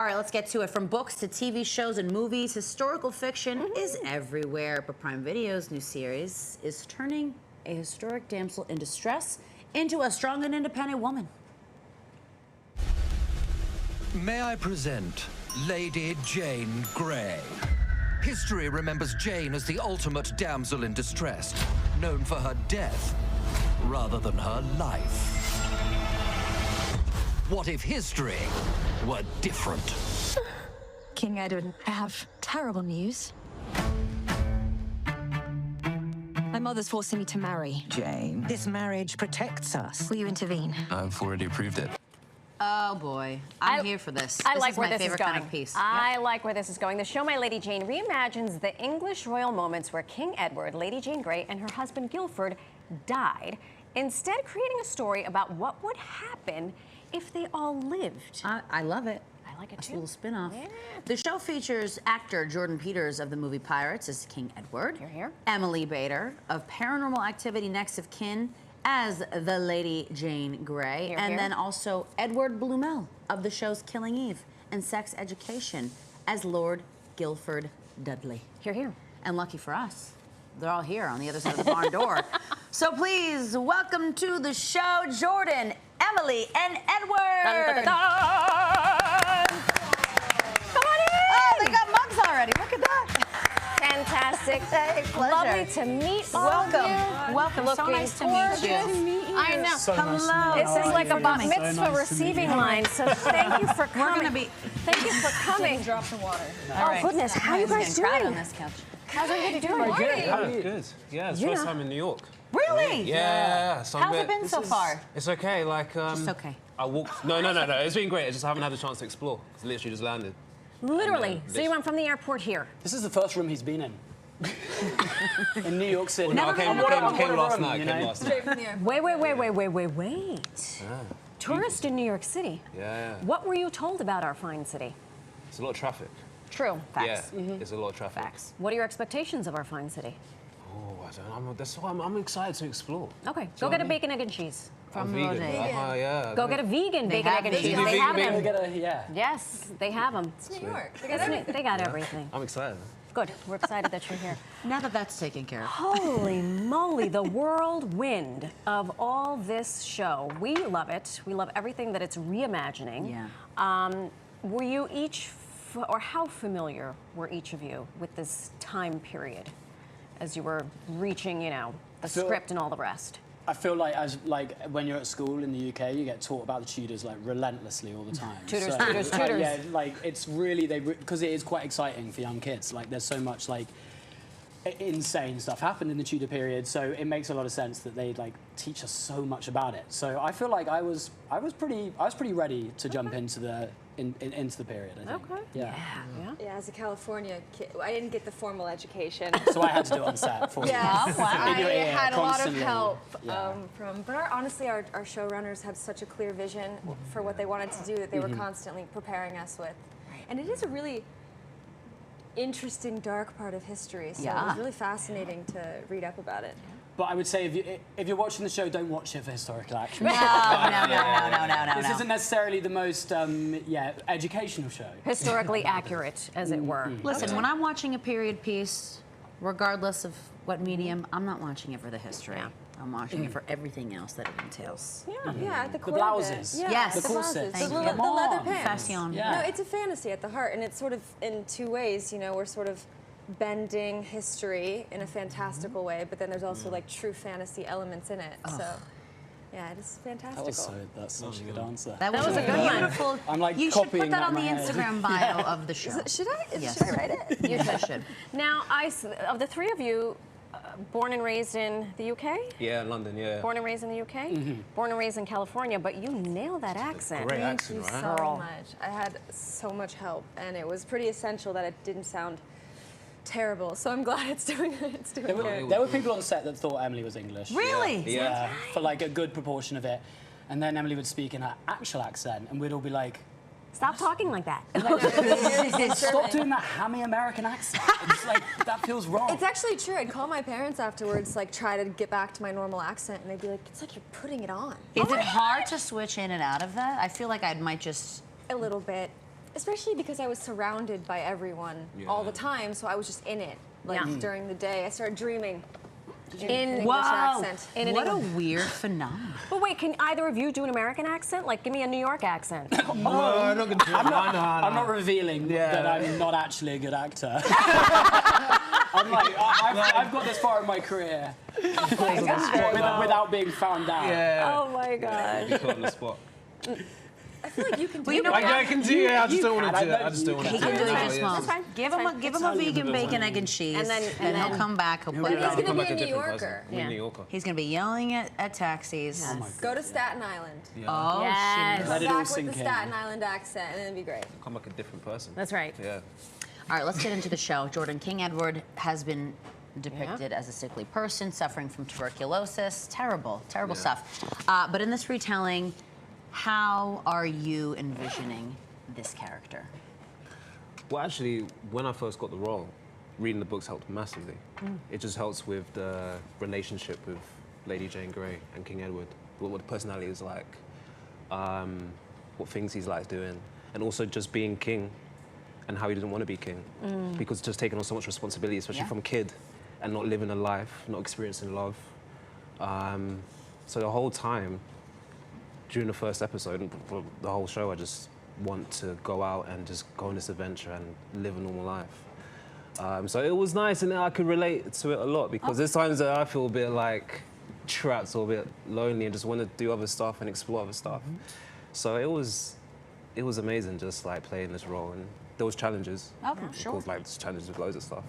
All right, let's get to it. From books to TV shows and movies, historical fiction is everywhere. But Prime Video's new series is turning a historic damsel in distress into a strong and independent woman. May I present Lady Jane Grey? History remembers Jane as the ultimate damsel in distress, known for her death rather than her life. What if history were different? King Edward, I have terrible news. My mother's forcing me to marry. Jane, this marriage protects us. Will you intervene? I've already approved it. Oh boy, I'm here for this. I This like is where my this is favorite going. kind of piece. I like where this is going. The show My Lady Jane reimagines the English royal moments where King Edward, Lady Jane Grey, and her husband Guilford died, instead creating a story about what would happen if they all lived. I love it. I like it It's a too. little spin-off. Yeah. The show features actor Jordan Peters of the movie Pirates as King Edward. Hear, hear. Emily Bader of Paranormal Activity Next of Kin as the Lady Jane Grey. Hear, and hear. then also Edward Blumell of the shows Killing Eve and Sex Education as Lord Guilford Dudley. Here, here. And lucky for us, they're all here on the other side of the barn door. So please, welcome to the show, Jordan, Emily, and Edward. Dun, dun, dun, dun. Come on in. Oh, they got mugs already. Look at that. Fantastic. Hey, pleasure. Lovely to meet all of you. Welcome. So Looking nice to meet you. gorgeous. I know. Hello. This is like a bat mitzvah receiving line, so thank you for We're coming. gonna be. Thank you for coming. Drop some water. Oh, goodness, how are you guys Getting crowded doing? on this couch. How's everybody doing? Good. Yeah, it's You first know. time in New York. Really? Yeah. So I'm How's it a bit- been so far? It's okay. Like Just okay. I walked. No. It's been great. I just haven't had the chance to explore. It's literally just landed. Literally. And, So you went from the airport here. This is the first room he's been in. In New York City. No, I came last night. Wait. Tourist in New York City. Yeah. What were you told about our fine city? It's a lot of traffic. True. Facts. Yeah. It's a lot of traffic. Facts. What are your expectations of our fine city? Oh, I don't know. That's why I'm excited to explore. Okay, Do go you get know a what I bacon, egg, and cheese. From mean? the Vegan. bodega. Yeah. Go get a vegan They bacon, have egg, and cheese. vegan. They have Vegan, them. Yeah. Yes, they have them. It's New York. They got everything. I'm excited. Good. We're excited that you're here. Now that that's taken care of. Holy moly, the whirlwind of all this show. We love it. We love everything that it's reimagining. Yeah. Were you each, or how familiar were each of you with this time period as you were reaching, you know, the feel- script and all the rest? I feel like when you're at school in the UK, you get taught about the Tudors like relentlessly all the time. Tudors. Yeah, like it's really because it is quite exciting for young kids. Like there's so much like insane stuff happened in the Tudor period, so it makes a lot of sense that they like teach us so much about it. So I feel like I was pretty ready to jump into the into the period. I think. Okay. Yeah. Yeah, as a California kid, I didn't get the formal education. So I had to do it on set for you. Yes, In your I ear, had a lot of constantly. help Yeah. but honestly, our showrunners had such a clear vision for what they wanted to do that they were constantly preparing us with. And it is a really interesting, dark part of history, so it Yeah. was really fascinating to read up about it. But I would say if you're watching the show, don't watch it for historical action. No. This isn't necessarily the most educational show. Historically accurate, as it were. Listen, when I'm watching a period piece, regardless of what medium, I'm not watching it for the history. Yeah. I'm watching it for everything else that it entails. Yeah, at the The core of it. blouses. Yeah, Yes. the The blouses, corsets. the, Thank the you. leather Come on. pants. Fashion. Yeah. No, it's a fantasy at the heart, and it's sort of in two ways. You know, we're sort of bending history in a fantastical way, but then there's also like true fantasy elements in it. So, yeah, it is fantastical. That's such a good answer. That was a good one. beautiful. I'm, like, you should put copying that that on the in my head. Instagram bio of the show. Should I? Yes. Should I write it? You should. Now, of the three of you, born and raised in the UK? Yeah, London. Yeah. Born and raised in the UK? Born and raised in California, but you nail that accent. Great Thank accent, you right? so much. I had so much help, and it was pretty essential that it didn't sound terrible. So I'm glad it's doing good. There were people on set that thought Emily was English. Really? Yeah, for like a good proportion of it. And then Emily would speak in her actual accent, and we'd all be like, Stop talking like that. stop doing that hammy American accent. It's like, that feels wrong. It's actually true. I'd call my parents afterwards, like try to get back to my normal accent, and they'd be like, "It's like you're putting it on." Is it hard to switch in and out of that? I feel like I might just. A little bit. especially because I was surrounded by everyone all the time, so I was just in it. Like during the day, I started dreaming. In English accent. What a weird phenomenon. But wait, can either of you do an American accent? Like, give me a New York accent. I'm not going to do it. I'm not revealing that I'm not actually a good actor. I'm like, I've got this far in my career without being found out. Yeah. Oh my God. You put on the spot. I feel like you can do you know it. I can do it. I just don't want to do it. I just don't want to He do it. can do it Yeah. just well. That's fine. Give him a vegan bacon, egg, and cheese, And then he'll come back. He'll play He's it. gonna Come be back a a New different Yorker. person. I'm a New Yorker. He's gonna be yelling at taxis. Go to Staten Island. Oh, Yes. shit. Let it Back all with sink the in. Staten Island accent, and it'd be great. Come back a different person. That's right. Yeah. All right, let's get into the show. Jordan, King Edward has been depicted as a sickly person suffering from tuberculosis. Terrible, terrible stuff. But in this retelling, how are you envisioning this character? Well, actually, when I first got the role, reading the books helped massively. It just helps with the relationship with Lady Jane Grey and King Edward, what the personality is like, what things he's like doing, and also just being king and how he didn't want to be king because it's just taking on so much responsibility, especially from a kid, and not living a life, not experiencing love. So the whole time, during the first episode, and for the whole show, I just want to go out and just go on this adventure and live a normal life. So it was nice, and I could relate to it a lot because there's times that I feel a bit like trapped or a bit lonely and just want to do other stuff and explore other stuff. So it was amazing just like playing this role, and there was challenges. Oh, sure. Of course, like challenges with loads of stuff.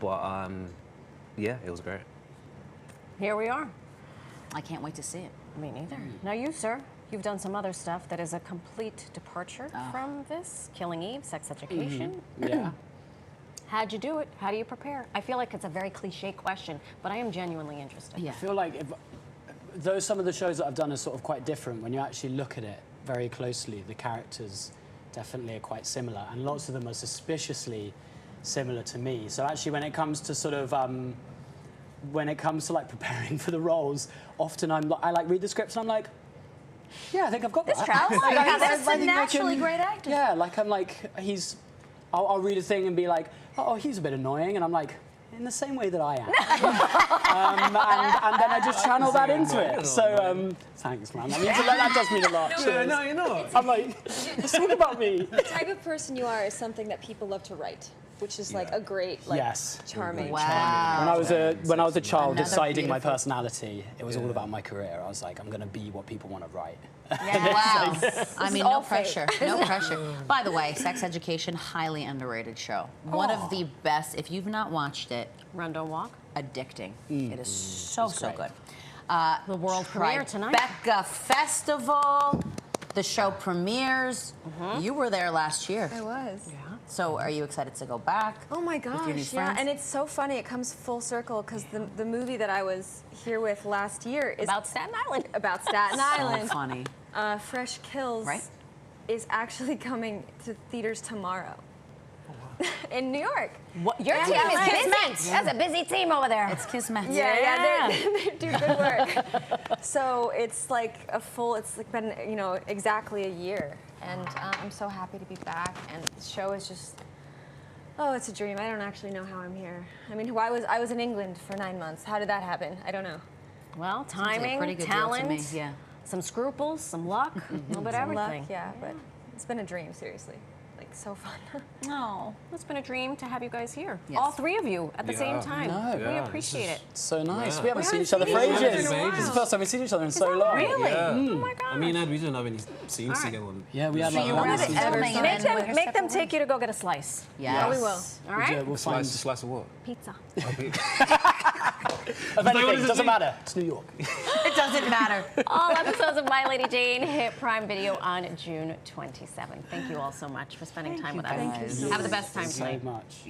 But yeah, it was great. Here we are. I can't wait to see it. Me neither. Now you, sir, you've done some other stuff that is a complete departure from this. Killing Eve, Sex Education. Yeah. How'd you do it? How do you prepare? I feel like it's a very cliche question, but I am genuinely interested. Yeah. I feel like though some of the shows that I've done are sort of quite different, when you actually look at it very closely, the characters definitely are quite similar, and lots of them are suspiciously similar to me. So actually, when it comes to sort of when it comes to like preparing for the roles, often I like read the scripts and I'm like, yeah, I think I've got This that. tracks. Like, That's I a think I naturally can- great actor. Yeah, like I'm like I'll read a thing and be like, oh, he's a bit annoying, and I'm like, in the same way that I am. And then I just channel that into it. So thanks, man. That does mean a lot. No, you're not. I'm like, it's all about me. The type of person you are is something that people love to write, which is like a great, like, Yes. charming. Wow. When I was a child Another deciding my beautiful- personality, it was all about my career. I was like, I'm going to be what people want to write. Wow. I mean, no all fake. pressure. No pressure. By the way, Sex Education, highly underrated show. One of the best, if you've not watched it, Run, don't walk. addicting. It is so great. good. The world premiere tonight. Tribeca Festival. The show premieres. You were there last year. I was. So are you excited to go back? Oh my with your new gosh, yeah. friends? And it's so funny, it comes full circle because the movie that I was here with last year is About Staten Island. about Staten So Island. funny. Fresh Kills Right. is actually coming to theaters tomorrow in New York. What? Your Yeah, team is Kismet. busy. That's a busy team over there. It's Kismet. Yeah, they do good work. So it's like it's like been, exactly a year. And I'm so happy to be back. And the show is just, it's a dream. I don't actually know how I'm here. I mean, I was in England for 9 months. How did that happen? I don't know. Well, like a timing, pretty good deal to talent, me, yeah. some scruples, some luck, a little bit of Some luck, everything. yeah, but it's been a dream, seriously. Like, so fun. No. It's been a dream to have you guys here. Yes. All three of you at the same Yeah. time. No. We Yeah, appreciate it. So nice. Yeah. We haven't We seen haven't each other seen for each other ages. in a while. This is the first time we've seen each other in so long. Really? Yeah. Oh my gosh. I mean, Ed, we didn't have any scenes together. Yeah, we had like you one were season. the filming and Make then them, make them take you to go get a slice. Yes. Oh, we will. All right? We'll find. Slice of what? Pizza. If anything, it doesn't matter. It's New York. It doesn't matter. All episodes of My Lady Jane hit Prime Video on June 27th. Thank you all so much for spending time with us. guys. Have the best time So tonight. much.